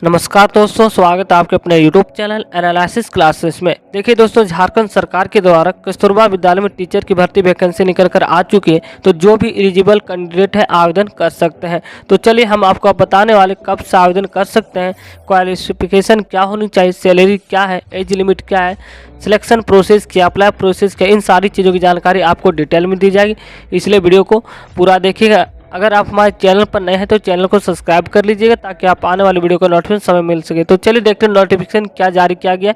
नमस्कार दोस्तों, स्वागत है आपके अपने YouTube चैनल एनालिसिस क्लासेस में। देखिए दोस्तों, झारखंड सरकार के द्वारा कस्तूरबा विद्यालय में टीचर की भर्ती वैकेंसी निकल कर आ चुकी है, तो जो भी एलिजिबल कैंडिडेट है आवेदन कर सकते हैं। तो चलिए हम आपको बताने वाले कब से आवेदन कर सकते हैं, क्वालिफिकेशन क्या होनी चाहिए, सैलरी क्या है, एज लिमिट क्या है, सिलेक्शन प्रोसेस क्या, अप्लाई प्रोसेस क्या, इन सारी चीज़ों की जानकारी आपको डिटेल में दी जाएगी। इसलिए वीडियो को पूरा देखिएगा। अगर आप हमारे चैनल पर नए हैं तो चैनल को सब्सक्राइब कर लीजिएगा ताकि आप आने वाली वीडियो को नोटिफिकेशन समय मिल सके। तो चलिए देखते हैं नोटिफिकेशन क्या जारी किया गया।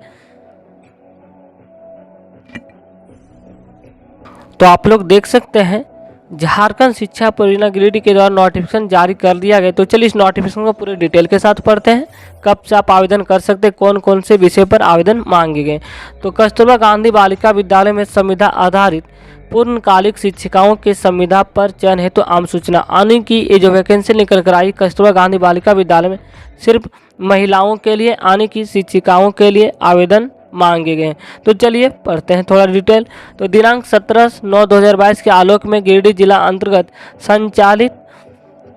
तो आप लोग देख सकते हैं झारखंड शिक्षा परियोजना गिरिडीह के द्वारा नोटिफिकेशन जारी कर दिया गया। तो चलिए इस नोटिफिकेशन को पूरे डिटेल के साथ पढ़ते हैं। कब से आप आवेदन कर सकते हैं, कौन कौन से विषय पर आवेदन मांगे गए। तो कस्तूरबा गांधी बालिका विद्यालय में संविदा आधारित पूर्णकालिक शिक्षिकाओं के संविदा पर चयन हेतु आम सूचना आने की ये जो वैकेंसी निकल कर आई कस्तूरबा गांधी बालिका विद्यालय में सिर्फ महिलाओं के लिए आने की शिक्षिकाओं के लिए आवेदन मांगे गए। तो चलिए पढ़ते हैं थोड़ा डिटेल। तो दिनांक 17/9/2022 के आलोक में गिरिडीह जिला अंतर्गत संचालित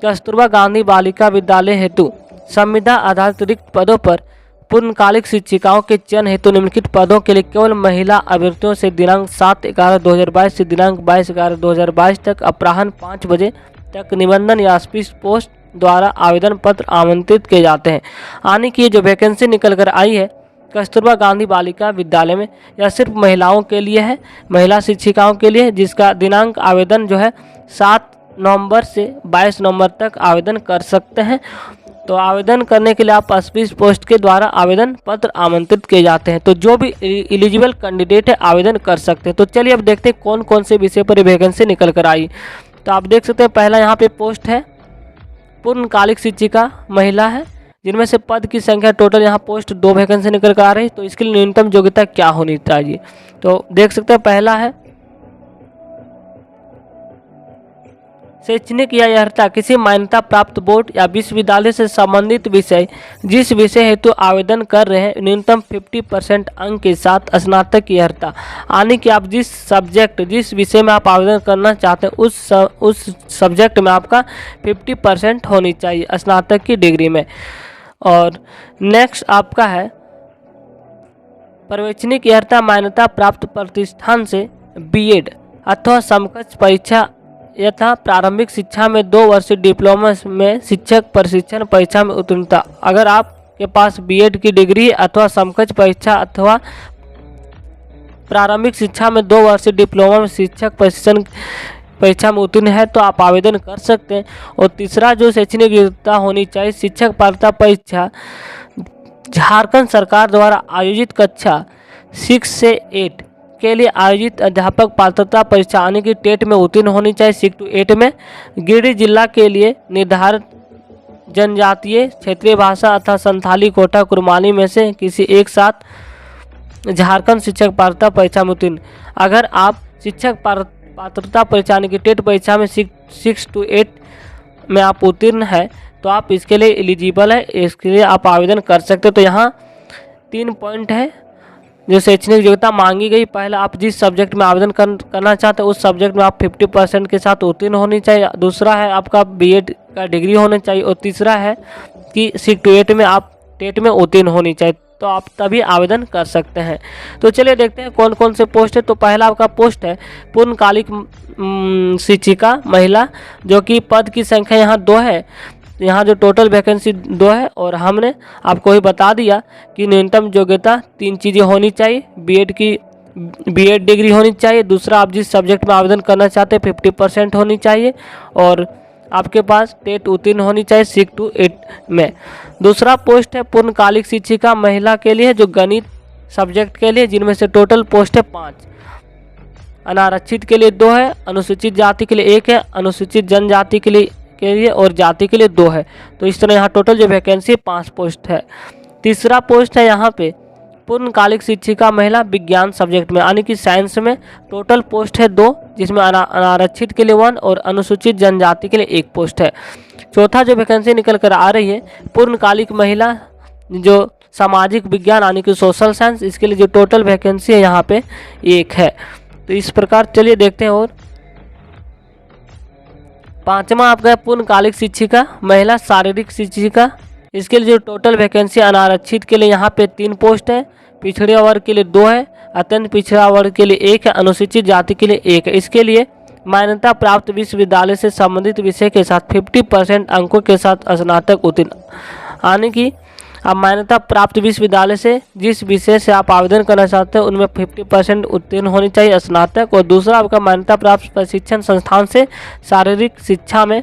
कस्तूरबा गांधी बालिका विद्यालय हेतु संविदा आधारित रिक्त पदों पर पूर्णकालिक शिक्षिकाओं के चयन हेतु निम्नलिखित पदों के लिए केवल महिला अभ्यर्थियों से दिनांक 7/11/2022 से दिनांक 22/11/2022 तक अपराह्न 5 बजे तक निबंधन या स्पीड पोस्ट द्वारा आवेदन पत्र आमंत्रित किए जाते हैं। आने की जो वैकेंसी निकल कर आई है कस्तूरबा गांधी बालिका विद्यालय में, यह सिर्फ महिलाओं के लिए है, महिला शिक्षिकाओं के लिए, जिसका दिनांक आवेदन जो है 7 नवंबर से 22 नवंबर तक आवेदन कर सकते हैं। तो आवेदन करने के लिए आप स्पीड पोस्ट के द्वारा आवेदन पत्र आमंत्रित किए जाते हैं। तो जो भी एलिजिबल कैंडिडेट है आवेदन कर सकते हैं। तो चलिए अब देखते हैं कौन कौन से विषय पर वैकेंसी निकल कर आई। तो आप देख सकते हैं पहला यहाँ पे पोस्ट है पूर्णकालिक शिक्षिका महिला है, जिनमें से पद की संख्या टोटल यहाँ पोस्ट 2 वैकेंसी निकल कर आ रही है। तो इसके लिए न्यूनतम योग्यता क्या होनी चाहिए, तो देख सकते हैं पहला है शैक्षणिक या अर्हता किसी मान्यता प्राप्त बोर्ड या विश्वविद्यालय से संबंधित विषय जिस विषय हेतु आवेदन कर रहे हैं न्यूनतम 50% अंक के साथ स्नातक की अर्हता, यानी कि आप जिस विषय में आप आवेदन करना चाहते हैं उस सब्जेक्ट में आपका 50% होनी चाहिए स्नातक की डिग्री में। और नेक्स्ट आपका है पर्यवेक्षणिक अर्हता मान्यता प्राप्त प्रतिष्ठान से बीएड अथवा समकक्ष परीक्षा यथा प्रारंभिक शिक्षा में 2 वर्षीय डिप्लोमा में शिक्षक प्रशिक्षण परीक्षा में उत्तीर्णता। अगर आपके पास बीएड की डिग्री अथवा समकक्ष परीक्षा अथवा प्रारंभिक शिक्षा में 2 वर्षीय डिप्लोमा में शिक्षक प्रशिक्षण परीक्षा में उत्तीर्ण है तो आप आवेदन कर सकते हैं। और तीसरा जो शैक्षणिक योग्यता होनी चाहिए, शिक्षक पात्रता परीक्षा झारखंड सरकार द्वारा आयोजित कक्षा 6 से 8 के लिए आयोजित अध्यापक पात्रता परीक्षा आने की टेट में उत्तीर्ण होनी चाहिए 6 to 8 में। गिरिडीह जिला के लिए निर्धारित जनजातीय क्षेत्रीय भाषा अथवा संथाली कोटा कुरमानी में से किसी एक साथ झारखंड शिक्षक पात्रता परीक्षा में उत्तीर्ण। अगर आप शिक्षक पात्रता परीक्षा यानी कि टेट परीक्षा में 6 to 8 में आप उत्तीर्ण है तो आप इसके लिए एलिजिबल है, इसके लिए आप आवेदन कर सकते हो। तो यहाँ 3 पॉइंट है जो शैक्षणिक योग्यता मांगी गई। पहला, आप जिस सब्जेक्ट में आवेदन करना चाहते हैं उस सब्जेक्ट में आप 50% के साथ उत्तीर्ण होनी चाहिए। दूसरा है आपका बीएड का डिग्री होना चाहिए। और तीसरा है कि 6 to 8 में आप टेट में उत्तीर्ण होनी चाहिए, तो आप तभी आवेदन कर सकते हैं। तो चलिए देखते हैं कौन कौन से पोस्ट है। तो पहला आपका पोस्ट है पूर्णकालिक शिक्षिका महिला, जो कि पद की संख्या यहाँ 2 है। यहाँ जो टोटल वैकेंसी 2 है और हमने आपको ही बता दिया कि न्यूनतम योग्यता 3 चीज़ें होनी चाहिए। बीएड डिग्री होनी चाहिए, दूसरा आप जिस सब्जेक्ट में आवेदन करना चाहते हैं 50% होनी चाहिए, और आपके पास टेट उत्तीर्ण होनी चाहिए 6 to 8 में। दूसरा पोस्ट है पूर्णकालिक शिक्षिका महिला के लिए जो गणित सब्जेक्ट के लिए, जिनमें से टोटल पोस्ट है 5। अनारक्षित के लिए 2 है, अनुसूचित जाति के लिए 1 है, अनुसूचित जनजाति के लिए और जाति के लिए 2 है। तो इस तरह यहाँ टोटल जो वैकेंसी 5 पोस्ट है। तीसरा पोस्ट है यहाँ पे पूर्णकालिक शिक्षिका महिला विज्ञान सब्जेक्ट में यानी कि साइंस में, टोटल पोस्ट है 2, जिसमें अनारक्षित के लिए 1 और अनुसूचित जनजाति के लिए 1 पोस्ट है। चौथा जो वैकेंसी निकल कर आ रही है पूर्णकालिक महिला जो सामाजिक विज्ञान यानी कि सोशल साइंस, इसके लिए जो टोटल वैकेंसी है यहाँ पे 1 है। तो इस प्रकार चलिए देखते हैं। और 5वां आपका पूर्णकालिक शिक्षिका महिला शारीरिक शिक्षिका इसके लिए जो टोटल वैकेंसी अनारक्षित के लिए यहाँ पे 3 पोस्ट है, पिछड़े वर्ग के लिए 2 है, अत्यंत पिछड़ा वर्ग के लिए 1 है, अनुसूचित जाति के लिए 1 है। इसके लिए मान्यता प्राप्त विश्वविद्यालय से संबंधित विषय के साथ 50% अंकों के साथ स्नातक उत्तीर्ण आने की। अब मान्यता प्राप्त विश्वविद्यालय से जिस विषय से आप आवेदन करना चाहते हैं उनमें 50% उत्तीर्ण होनी चाहिए स्नातक। और दूसरा आपका मान्यता प्राप्त प्रशिक्षण संस्थान से शारीरिक शिक्षा में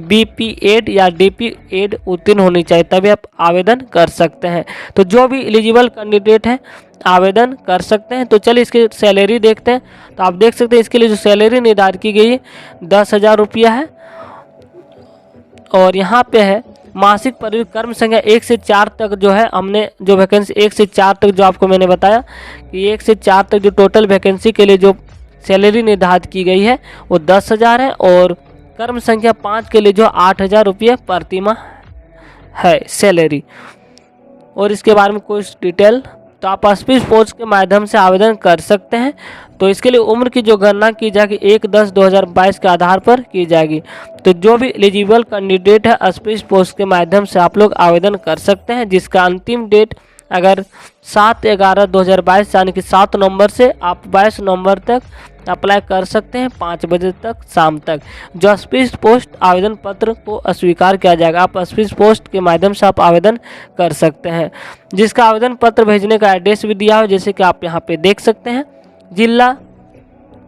BPEd या DPEd उत्तीर्ण होनी चाहिए, तभी आप आवेदन कर सकते हैं। तो जो भी एलिजिबल कैंडिडेट हैं आवेदन कर सकते हैं। तो चलिए इसकी सैलरी देखते हैं। तो आप देख सकते हैं इसके लिए जो सैलरी निर्धारित की गई है 10,000 रुपया है। और यहाँ पे है मासिक परिवर्तित कर्म संख्या 1 से 4 तक जो है, हमने जो वैकेंसी 1 से 4 तक जो आपको मैंने बताया कि 1 से 4 तक जो टोटल वैकेंसी के लिए जो सैलरी निर्धारित की गई है वो 10,000 है। और कर्म संख्या 5 के लिए जो 8,000 रुपये प्रति माह है सैलरी। और इसके बारे में कुछ डिटेल तो आप स्पीड पोस्ट के माध्यम से आवेदन कर सकते हैं। तो इसके लिए उम्र की जो गणना की जाएगी 1/10/2022 के आधार पर की जाएगी। तो जो भी एलिजिबल कैंडिडेट है स्पीड पोस्ट के माध्यम से आप लोग आवेदन कर सकते हैं, जिसका अंतिम डेट अगर 7/11/2022 यानी कि 7 नवंबर से आप 22 नवंबर तक अप्लाई कर सकते हैं 5 बजे तक शाम तक। जो स्पीड पोस्ट आवेदन पत्र को अस्वीकार किया जाएगा, आप स्पीड पोस्ट के माध्यम से आप आवेदन कर सकते हैं, जिसका आवेदन पत्र भेजने का एड्रेस भी दिया है, जैसे कि आप यहाँ पे देख सकते हैं। जिला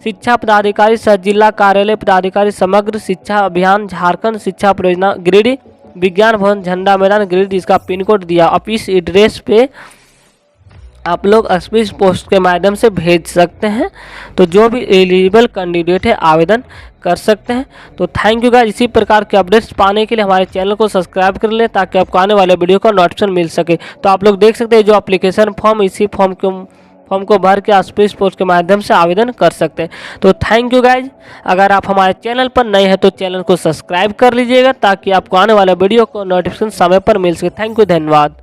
शिक्षा पदाधिकारी सह जिला कार्यालय पदाधिकारी समग्र शिक्षा अभियान झारखंड शिक्षा परियोजना गिरिडीह विज्ञान भवन झंडा मैदान गिरिडीह, इसका पिन कोड दिया। आप इस एड्रेस पे आप लोग स्पीड पोस्ट के माध्यम से भेज सकते हैं। तो जो भी एलिजिबल कैंडिडेट है आवेदन कर सकते हैं। तो थैंक यू गाइस। इसी प्रकार के अपडेट्स पाने के लिए हमारे चैनल को सब्सक्राइब कर लें ताकि आपको आने वाले वीडियो का नोटिफिकेशन मिल सके। तो आप लोग देख सकते हैं जो एप्लीकेशन फॉर्म, इसी फॉर्म को भर के स्पीड पोस्ट के माध्यम से आवेदन कर सकते हैं। तो थैंक यू गाइज। अगर आप हमारे चैनल पर नए हैं तो चैनल को सब्सक्राइब कर लीजिएगा ताकि आपको आने वाले वीडियो को नोटिफिकेशन समय पर मिल सके। थैंक यू, धन्यवाद।